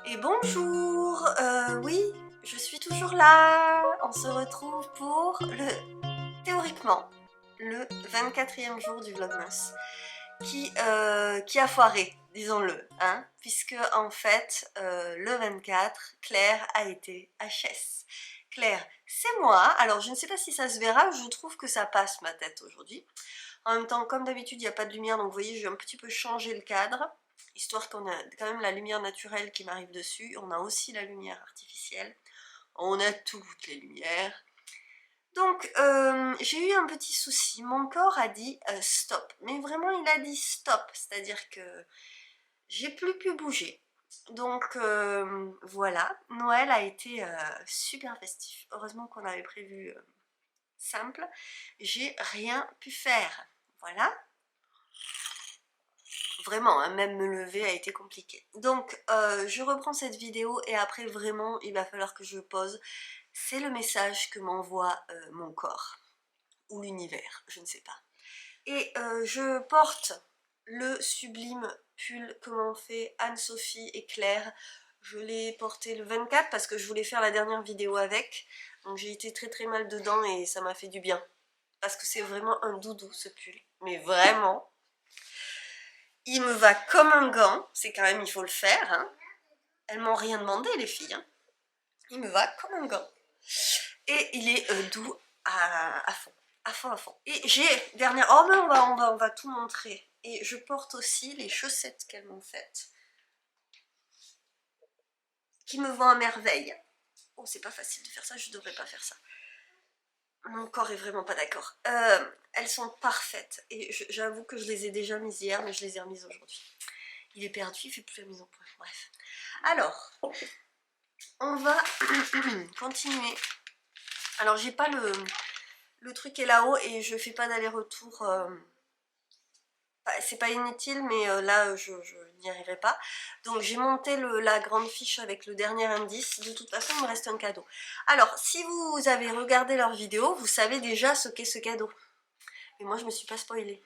Et bonjour, oui, je suis toujours là. On se retrouve pour théoriquement, le 24e jour du Vlogmas qui a foiré, disons-le, hein, puisque en fait, le 24, Claire a été HS. Claire, c'est moi. Alors, je ne sais pas si ça se verra, je trouve que ça passe ma tête aujourd'hui. En même temps, comme d'habitude, il n'y a pas de lumière, donc vous voyez, j'ai un petit peu changé le cadre, histoire qu'on a quand même la lumière naturelle qui m'arrive dessus. On a aussi la lumière artificielle. On a toutes les lumières. Donc, j'ai eu un petit souci. Mon corps a dit stop. Mais vraiment, il a dit stop. C'est-à-dire que j'ai plus pu bouger. Donc, voilà. Noël a été super festif. Heureusement qu'on avait prévu simple. J'ai rien pu faire. Voilà. Vraiment, hein, même me lever a été compliqué. Donc, je reprends cette vidéo et après, vraiment, il va falloir que je pose. C'est le message que m'envoie mon corps. Ou l'univers, je ne sais pas. Et je porte le sublime pull que m'ont fait Anne-Sophie et Claire. Je l'ai porté le 24 parce que je voulais faire la dernière vidéo avec. Donc j'ai été très très mal dedans et ça m'a fait du bien. Parce que c'est vraiment un doudou ce pull. Mais vraiment. Il me va comme un gant. C'est quand même, il faut le faire. Hein. Elles m'ont rien demandé les filles. Hein. Il me va comme un gant. Et il est doux à fond. À fond, à fond. Et j'ai, dernière, oh mais on va tout montrer. Et je porte aussi les chaussettes qu'elles m'ont faites. Qui me vont à merveille. Oh, c'est pas facile de faire ça, je devrais pas faire ça. Mon corps est vraiment pas d'accord. Elles sont parfaites. Et j'avoue que je les ai déjà mises hier, mais je les ai remises aujourd'hui. Il est perdu, il fait plus la mise au point. Bref. Alors, on va continuer. Alors, j'ai pas le truc est là-haut et je fais pas d'aller-retour. C'est pas inutile, mais là, je n'y arriverai pas. Donc, j'ai monté la grande fiche avec le dernier indice. De toute façon, il me reste un cadeau. Alors, si vous avez regardé leur vidéo, vous savez déjà ce qu'est ce cadeau. Et moi, je me suis pas spoilée.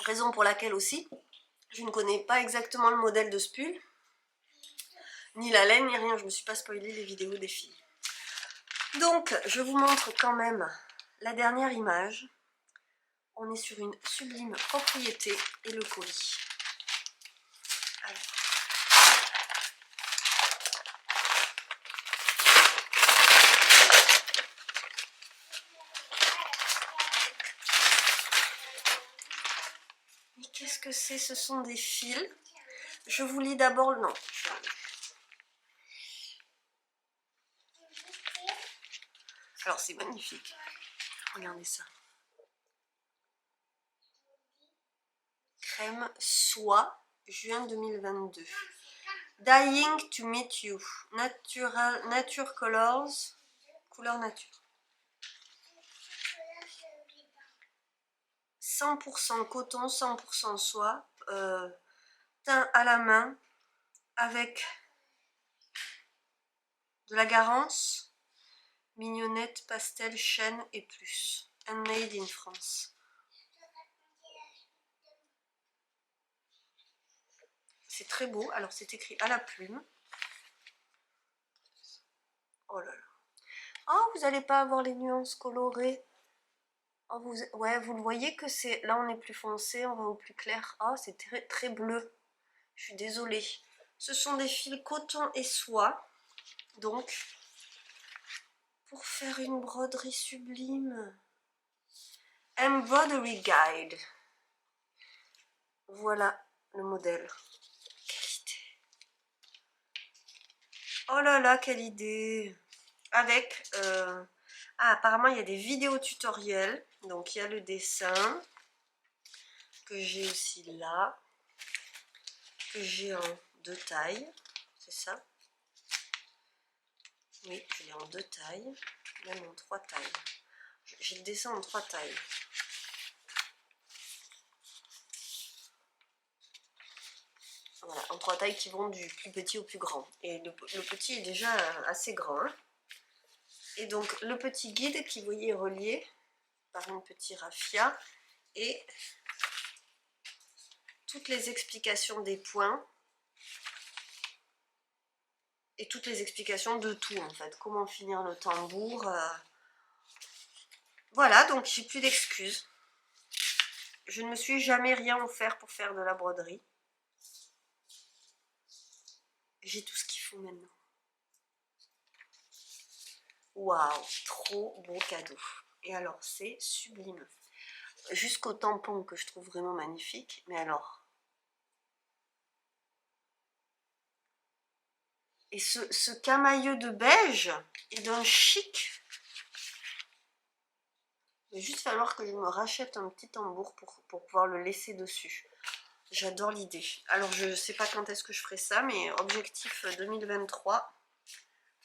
Raison pour laquelle aussi, je ne connais pas exactement le modèle de ce pull. Ni la laine, ni rien. Je me suis pas spoilée les vidéos des filles. Donc, je vous montre quand même la dernière image. On est sur une sublime propriété et le colis. Alors. Mais qu'est-ce que c'est? Ce sont des fils. Je vous lis d'abord le nom. Alors c'est magnifique. Regardez ça. Crème soie, juin 2022. Dying to meet you. Nature Colors. Couleur nature. 100% coton, 100% soie. Teint à la main. Avec de la garance. Mignonnette, pastel, chêne et plus. Handmade in France. C'est très beau. Alors, c'est écrit à la plume. Oh là là. Oh, vous n'allez pas avoir les nuances colorées. Oh, ouais, vous le voyez que c'est... Là, on est plus foncé, on va au plus clair. Oh, c'est très, très bleu. Je suis désolée. Ce sont des fils coton et soie. Donc, pour faire une broderie sublime. Embroidery Guide. Voilà le modèle. Quelle idée. Oh là là, quelle idée. Avec... Ah, apparemment, il y a des vidéos tutoriels. Donc, il y a le dessin que j'ai aussi là. Que j'ai en 2 tailles. C'est ça? Oui, je l'ai en 2 tailles. Même en 3 tailles. J'ai le dessin en 3 tailles. Voilà, en 3 tailles qui vont du plus petit au plus grand. Et le petit est déjà assez grand. Hein. Et donc, le petit guide qui, vous voyez, est relié par une petite raffia. Et toutes les explications des points et toutes les explications de tout en fait. Comment finir le tambour. Voilà, donc j'ai plus d'excuses. Je ne me suis jamais rien offert pour faire de la broderie. J'ai tout ce qu'il faut maintenant. Waouh, trop beau cadeau. Et alors, c'est sublime. Jusqu'au tampon que je trouve vraiment magnifique. Mais alors... Et ce camailleux de beige est d'un chic. Il va juste falloir que je me rachète un petit tambour pour pouvoir le laisser dessus. J'adore l'idée. Alors, je ne sais pas quand est-ce que je ferai ça, mais objectif 2023...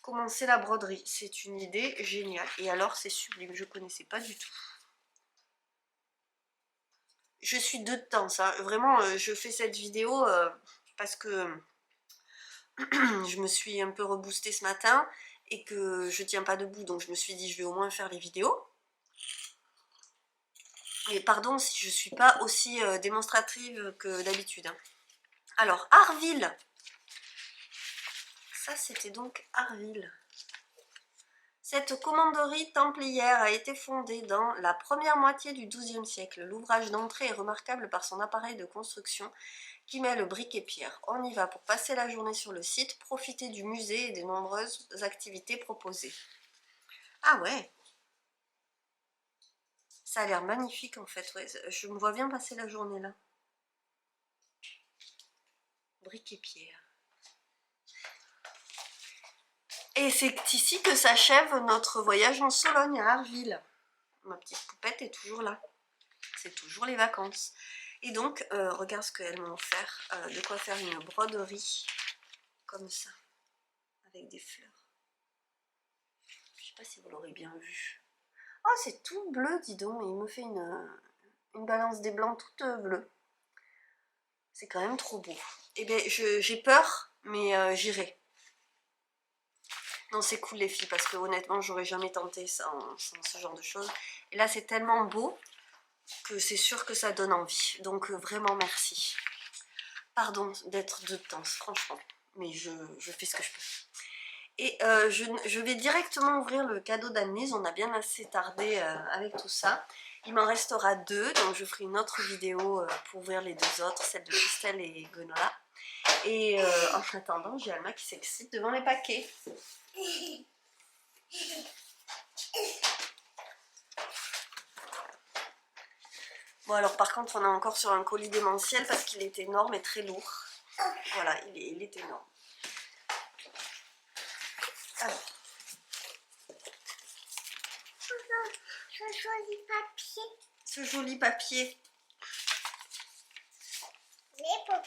Commencer la broderie, c'est une idée géniale. Et alors, c'est sublime, je ne connaissais pas du tout. Je suis dedans, ça. Vraiment, je fais cette vidéo parce que je me suis un peu reboostée ce matin et que je tiens pas debout. Donc, je me suis dit, je vais au moins faire les vidéos. Et pardon si je ne suis pas aussi démonstrative que d'habitude. Hein. Alors, Arville. Ça, c'était donc Arville. Cette commanderie templière a été fondée dans la première moitié du XIIe siècle. L'ouvrage d'entrée est remarquable par son appareil de construction qui mêle briques et pierres. On y va pour passer la journée sur le site, profiter du musée et des nombreuses activités proposées. Ah ouais, ça a l'air magnifique en fait, ouais. Je me vois bien passer la journée là. Briques et pierres. Et c'est ici que s'achève notre voyage en Sologne à Arville. Ma petite poupette est toujours là. C'est toujours les vacances. Et donc, regarde ce qu'elles m'ont offert. De quoi faire une broderie comme ça, avec des fleurs. Je sais pas si vous l'aurez bien vu. Oh, c'est tout bleu, dis donc. Et il me fait une balance des blancs toute bleue. C'est quand même trop beau. Eh bien, j'ai peur, mais j'irai. Non, c'est cool les filles, parce que honnêtement, j'aurais jamais tenté sans ce genre de choses. Et là, c'est tellement beau que c'est sûr que ça donne envie. Donc, vraiment, merci. Pardon d'être de temps, franchement. Mais je fais ce que je peux. Et je vais directement ouvrir le cadeau d'Annelise. On a bien assez tardé avec tout ça. Il m'en restera 2, donc je ferai une autre vidéo pour ouvrir les 2 autres, celle de Christelle et Gwenola. Et en attendant, j'ai Alma qui s'excite devant les paquets. Bon alors par contre on est encore sur un colis démentiel parce qu'il est énorme et très lourd. Voilà, il est énorme. Alors. Ce joli papier. Ce joli papier. Mais pourquoi?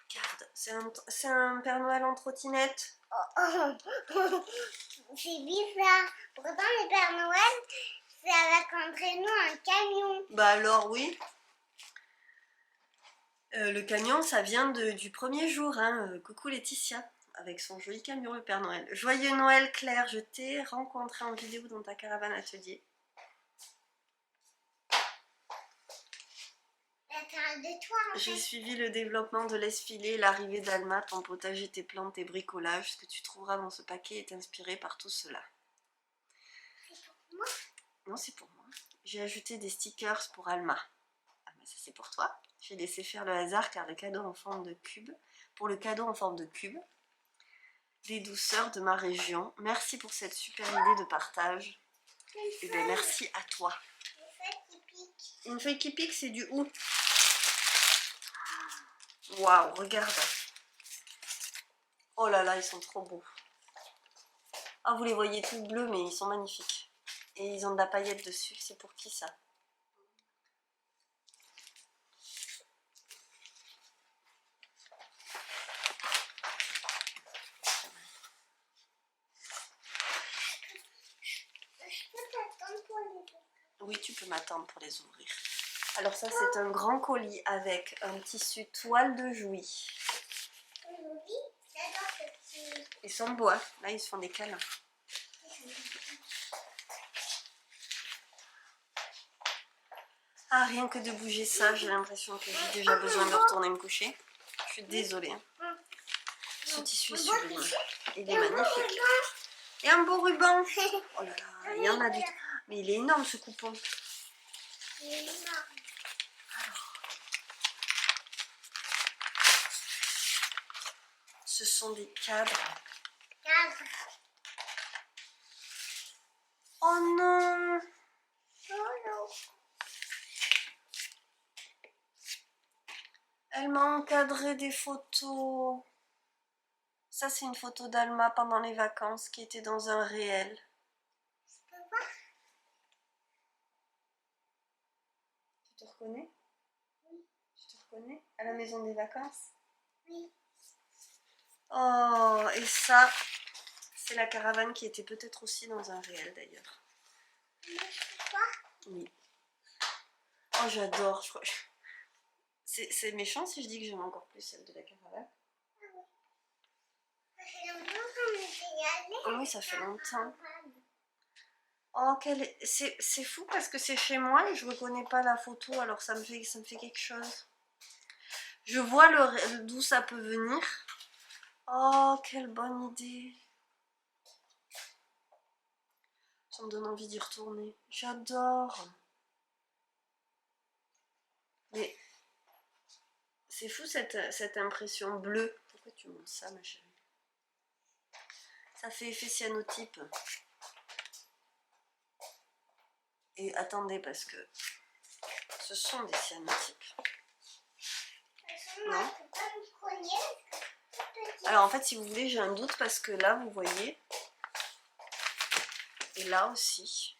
Regarde, c'est un Père Noël en trottinette. C'est bizarre. Pourtant le Père Noël, c'est avec un traîneau, un camion. Bah alors oui. Le camion, ça vient du premier jour. Hein. Coucou Laetitia, avec son joli camion, le Père Noël. Joyeux Noël Claire, je t'ai rencontré en vidéo dans ta caravane atelier. De toi, en fait. J'ai suivi le développement de l'esfilé, l'arrivée d'Alma, ton potager, tes plantes, tes bricolages. Ce que tu trouveras dans ce paquet est inspiré par tout cela. C'est pour moi? Non, c'est pour moi. J'ai ajouté des stickers pour Alma. Ah bah ça c'est pour toi. J'ai laissé faire le hasard car le cadeau en forme de cube. Pour le cadeau en forme de cube. Des douceurs de ma région. Merci pour cette super idée de partage. Et bien merci à toi. Une feuille qui pique. Une feuille qui pique, c'est du où? Waouh, regarde. Oh là là, ils sont trop beaux. Ah, vous les voyez tout bleus, mais ils sont magnifiques. Et ils ont de la paillette dessus. C'est pour qui ça? Je peux t'attendre pour les ouvrir. Oui, tu peux m'attendre pour les ouvrir. Alors ça, c'est un grand colis avec un tissu toile de Jouy. Aujourd'hui, j'adore ce petit. Ils sont beaux, hein. Là, ils se font des câlins. Ah, rien que de bouger ça, j'ai l'impression que j'ai déjà besoin de retourner me coucher. Je suis désolée. ce tissu est Un beau sublime. tissu. Il Et est un beau magnifique. ruban. Et un beau ruban. Oh là là, il y en a du... Mais il est énorme ce coupon. Il est énorme. Ce sont des cadres. Cadre. Oh non! Solo. Elle m'a encadré des photos. Ça, c'est une photo d'Alma pendant les vacances qui était dans un réel. Je peux voir? Tu te reconnais? Oui. Tu te reconnais? À la maison des vacances? Oui. Oh, et ça, c'est la caravane qui était peut-être aussi dans un réel d'ailleurs. Moi, je peux voir? Oui. Oh, j'adore. C'est méchant si je dis que j'aime encore plus celle de la caravane. Ça fait longtemps qu'on était allés. Oh oui, ça fait longtemps. Oh, c'est fou parce que c'est chez moi et je reconnais pas la photo, alors ça me fait quelque chose. Je vois d'où ça peut venir. Oh, quelle bonne idée. Ça me donne envie d'y retourner. J'adore. Mais c'est fou cette impression bleue. Pourquoi tu montes ça, ma chérie? Ça fait effet cyanotype. Et attendez, parce que ce sont des cyanotypes. Non. Alors en fait, si vous voulez, j'ai un doute parce que là, vous voyez, et là aussi,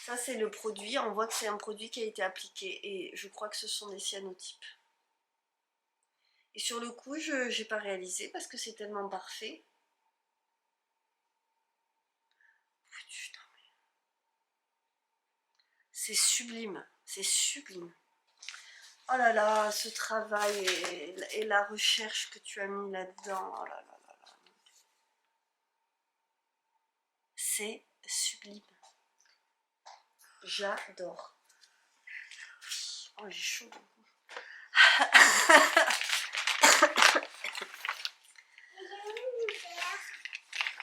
ça c'est le produit. On voit que c'est un produit qui a été appliqué et je crois que ce sont des cyanotypes. Et sur le coup, je n'ai pas réalisé parce que c'est tellement parfait. Putain, c'est sublime, c'est sublime. Oh là là, ce travail et la recherche que tu as mis là-dedans. Oh là là là là. C'est sublime. J'adore. Oh, j'ai chaud.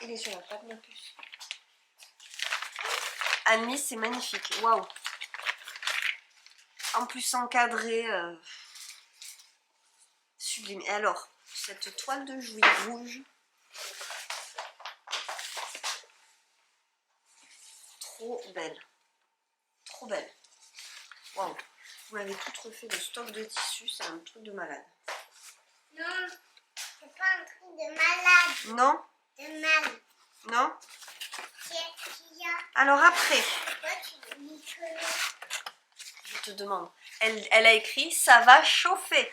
Il est sur la table, ma puce. Anne, c'est magnifique. Waouh. En plus encadré. Sublime. Et alors, cette toile de Jouy rouge. Trop belle. Trop belle. Waouh. Vous m'avez tout refait le stock de tissus. C'est un truc de malade. Non, c'est pas un truc de malade. Non? De mal. Non? Qu'est-ce qu'il y a? Alors après, Pourquoi tu dis que je te demande. Elle a écrit ça va chauffer.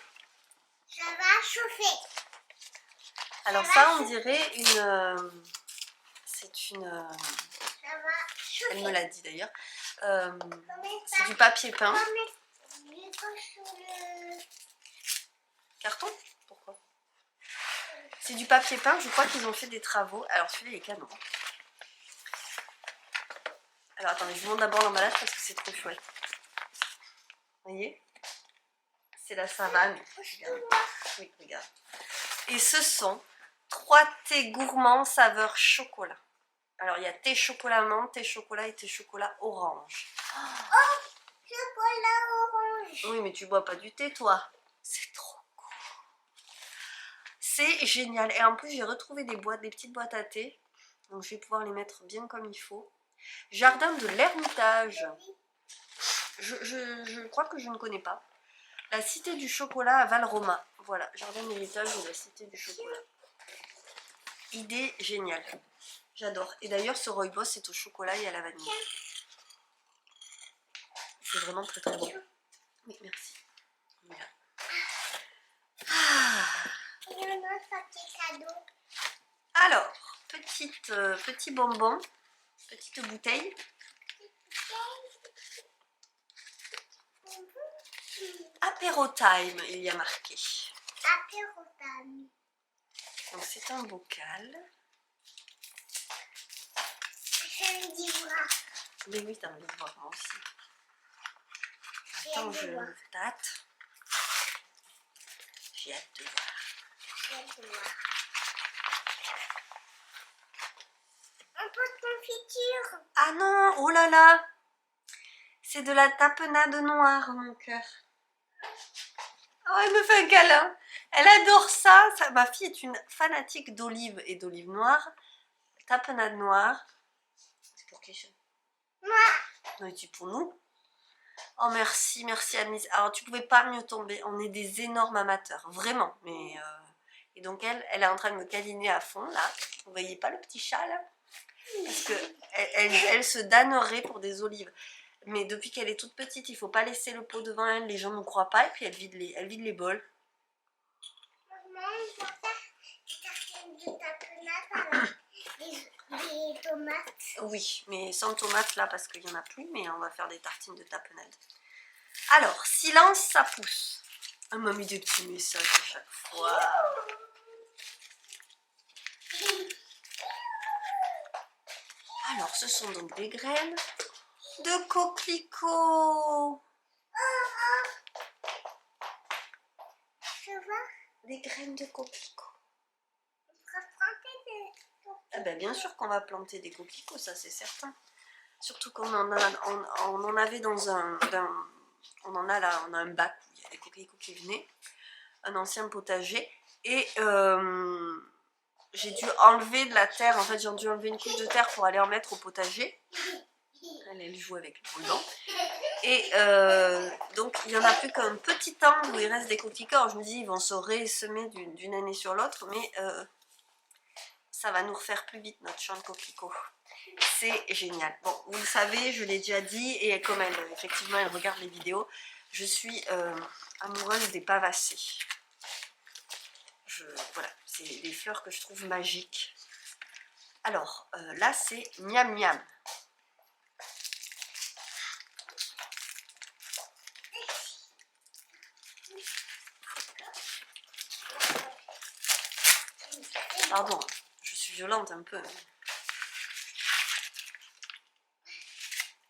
ça va chauffer? Alors Ça ça, va on dirait une... c'est une... Ça va chauffer. Elle me l'a dit d'ailleurs. Combien C'est ça? du papier peint. Du coup, sur le... Carton? Pourquoi? C'est du papier peint. Je crois qu'ils ont fait des travaux. Alors celui-là, il est canon. Alors attendez, je vous montre d'abord l'emballage parce que c'est trop chouette. Vous voyez? C'est la savane. Regarde. Oui, regarde. Et ce sont 3 thés gourmands saveur chocolat. Alors il y a thé chocolat menthe, thé chocolat et thé chocolat orange. Oh, chocolat orange. Oui, mais tu bois pas du thé, toi. C'est trop cool. C'est génial. Et en plus, j'ai retrouvé des petites boîtes à thé. Donc je vais pouvoir les mettre bien comme il faut. Jardin de l'Ermitage. Je crois que je ne connais pas. La Cité du Chocolat à Valroma. Voilà, Jardin de l'Héritage de la Cité du Chocolat. Idée géniale. J'adore. Et d'ailleurs, ce rooibos, c'est au chocolat et à la vanille. C'est vraiment très très bon. Oui, merci. Voilà. Ah. Il y a un autre papier cadeau. Alors, petit bonbon, petite bouteille. Apéro time, il y a marqué. Apéro time. Donc c'est un bocal. Je me dis voir. Mais oui, t'as envie de voir moi aussi. J'ai Attends, envie de voir. je tâte. J'ai hâte de voir. J'ai hâte de voir. Un pot de confiture. Ah non, oh là là. C'est de la tapenade noire, mon cœur. Oh, elle me fait un câlin. Elle adore ça. Ma fille est une fanatique d'olives et d'olives noires. Tapenade noire. C'est pour qui ça? Moi. Non, c'est pour nous. Oh merci, merci Anne-Lise. Alors tu pouvais pas mieux tomber. On est des énormes amateurs, vraiment. Mais et donc elle est en train de me câliner à fond là. Vous voyez pas le petit chat là? Parce que elle se damnerait pour des olives. Mais depuis qu'elle est toute petite, il faut pas laisser le pot devant elle. Les gens ne croient pas et puis elle vide les bols. Maman, on va faire des tartines de tapenade avec des tomates. Oui, mais sans tomates là parce qu'il y en a plus. Mais on va faire des tartines de tapenade. Alors, silence, ça pousse. Elle m'a mis des petits messages à chaque fois. Alors, ce sont donc des graines de coquelicot. Tu vois, Des graines de coquelicot. on pourra planter des Ah ben, bien sûr qu'on va planter des coquelicots, ça c'est certain. Surtout qu'on en avait dans on en a là, on a un bac où il y a des coquelicots qui venaient, un ancien potager, et j'ai dû enlever de la terre, en fait j'ai dû enlever une couche de terre pour aller en mettre au potager. Elle joue avec le bouillon. Et donc il n'y en a plus qu'un petit angle où il reste des coquelicots. Alors, je me dis ils vont se résemer d'une année sur l'autre, mais ça va nous refaire plus vite notre champ de coquelicots. C'est génial. Bon, vous le savez, je l'ai déjà dit, et comme effectivement elle regarde les vidéos, je suis amoureuse des pavacées. Voilà, c'est des fleurs que je trouve magiques. Alors, là c'est miam miam. Pardon, je suis violente un peu.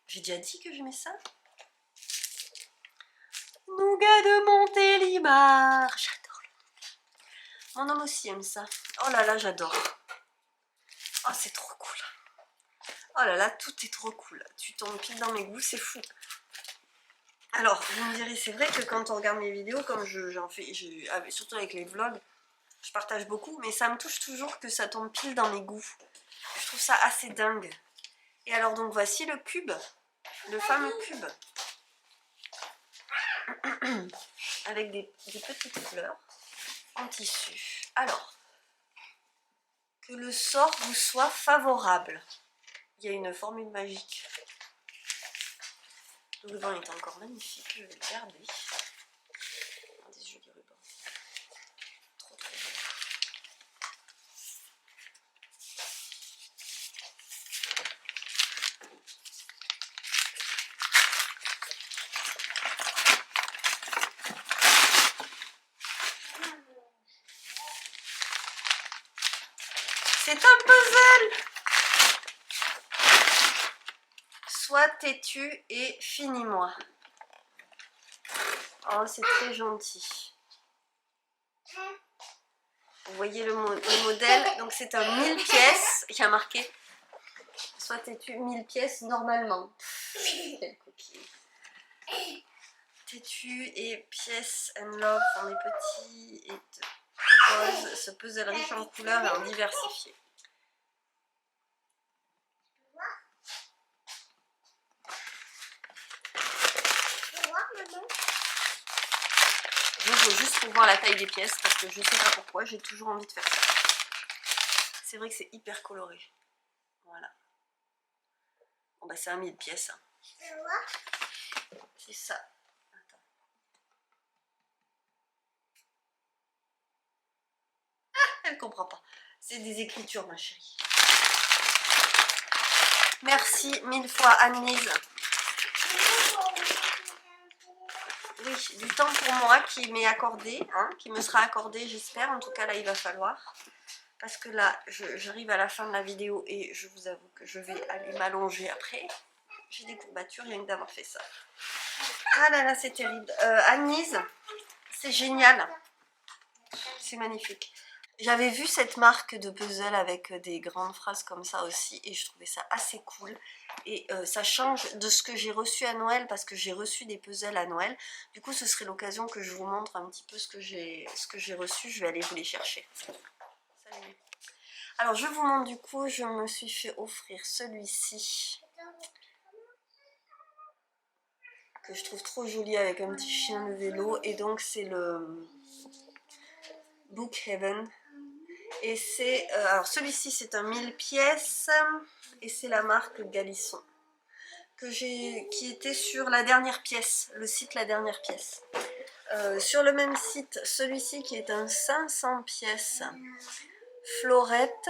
J'ai déjà dit que j'aimais ça. Nougat de Montélimar. J'adore le nougat. Mon homme aussi aime ça. Oh là là, j'adore. Oh, c'est trop cool. Oh là là, tout est trop cool. Tu tombes pile dans mes goûts, c'est fou. Alors, vous me direz, c'est vrai que quand on regarde mes vidéos, comme j'en fais, surtout avec les vlogs, je partage beaucoup, mais ça me touche toujours que ça tombe pile dans mes goûts. Je trouve ça assez dingue. Et alors, donc, voici le cube. Le fameux cube. Avec des petites fleurs en tissu. Alors, que le sort vous soit favorable. Il y a une formule magique. Le ruban est encore magnifique, je vais le garder. Des jolis rubans. Trop trop beau. C'est un puzzle. Sois têtu et finis-moi. Oh, c'est très gentil. Vous voyez le modèle. Donc c'est un 1000 pièces. Il y a marqué sois têtu 1000 pièces normalement. Quelle coquille. Têtu et pièces and love pour les petits et te propose ce puzzle riche en couleurs et en diversifié. J'ouvre juste pour voir la taille des pièces parce que je sais pas pourquoi, j'ai toujours envie de faire ça. C'est vrai que c'est hyper coloré. Voilà. Bon bah c'est un 1000 pièces. C'est ça. Attends. Ah, elle comprend pas. C'est des écritures ma chérie. Merci 1000 fois Anne-Lise. Oui, du temps pour moi qui m'est accordé, hein, qui me sera accordé j'espère, en tout cas là il va falloir. Parce que là j'arrive à la fin de la vidéo et je vous avoue que je vais aller m'allonger après. J'ai des courbatures rien que d'avoir fait ça. Ah là là c'est terrible. Anne-Lise, c'est génial. C'est magnifique. J'avais vu cette marque de puzzle avec des grandes phrases comme ça aussi et je trouvais ça assez cool. Et ça change de ce que j'ai reçu à Noël parce que j'ai reçu des puzzles à Noël. Du coup, ce serait l'occasion que je vous montre un petit peu ce que j'ai reçu. Je vais aller vous les chercher. Salut. Alors, je vous montre du coup, je me suis fait offrir celui-ci. Que je trouve trop joli avec un petit chien de vélo. Et donc, c'est le Book Heaven. Et c'est, alors celui-ci c'est un 1000 pièces et c'est la marque Galisson qui était sur la dernière pièce, le site La Dernière Pièce. Sur le même site, celui-ci qui est un 500 pièces Florette.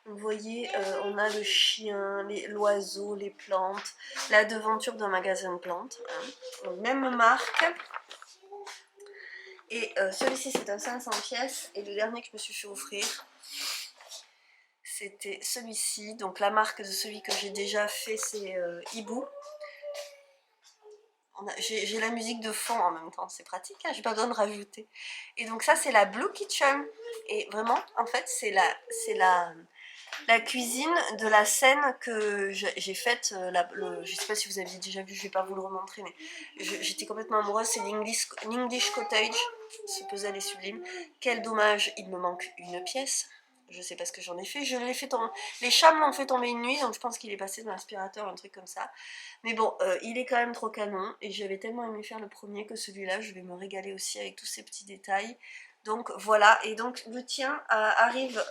Vous voyez, on a le chien, l'oiseau, les plantes, la devanture d'un magasin de plantes. Hein. Même marque. Et celui-ci c'est un 500 pièces et le dernier que je me suis fait offrir c'était celui-ci. Donc la marque de celui que j'ai déjà fait c'est Hibou. J'ai la musique de fond en même temps, c'est pratique, hein, j'ai pas besoin de rajouter. Et donc ça c'est la Blue Kitchen. Et vraiment en fait c'est la cuisine de la scène que j'ai faite, je sais pas si vous aviez déjà vu, je vais pas vous le remontrer, mais j'étais complètement amoureuse, c'est l'English Cottage, ce puzzle est sublime. Quel dommage, il me manque une pièce, je sais pas ce que j'en ai fait, je l'ai fait tomber, les chats me l'ont fait tomber une nuit, donc je pense qu'il est passé dans l'aspirateur, un truc comme ça. Mais bon, il est quand même trop canon, et j'avais tellement aimé faire le premier que celui-là, je vais me régaler aussi avec tous ces petits détails. Donc voilà, et donc le tien arrive...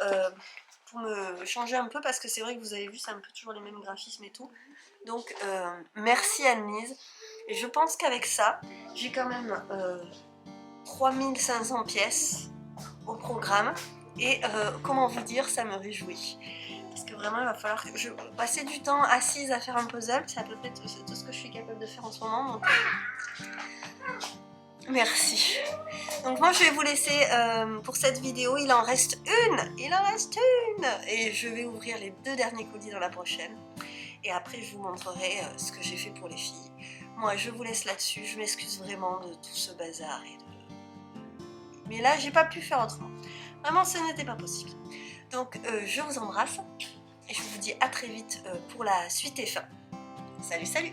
pour me changer un peu parce que c'est vrai que vous avez vu c'est un peu toujours les mêmes graphismes et tout, donc merci Anne-Lise. Et je pense qu'avec ça j'ai quand même 3500 pièces au programme et comment vous dire, ça me réjouit parce que vraiment il va falloir que je passe du temps assise à faire un puzzle, c'est à peu près tout ce que je suis capable de faire en ce moment, donc merci. Donc moi je vais vous laisser pour cette vidéo, il en reste une, et je vais ouvrir les 2 derniers colis dans la prochaine. Et après je vous montrerai ce que j'ai fait pour les filles. Moi je vous laisse là-dessus, je m'excuse vraiment de tout ce bazar. Mais là j'ai pas pu faire autrement. Vraiment ce n'était pas possible. Donc je vous embrasse et je vous dis à très vite pour la suite et fin. Salut salut!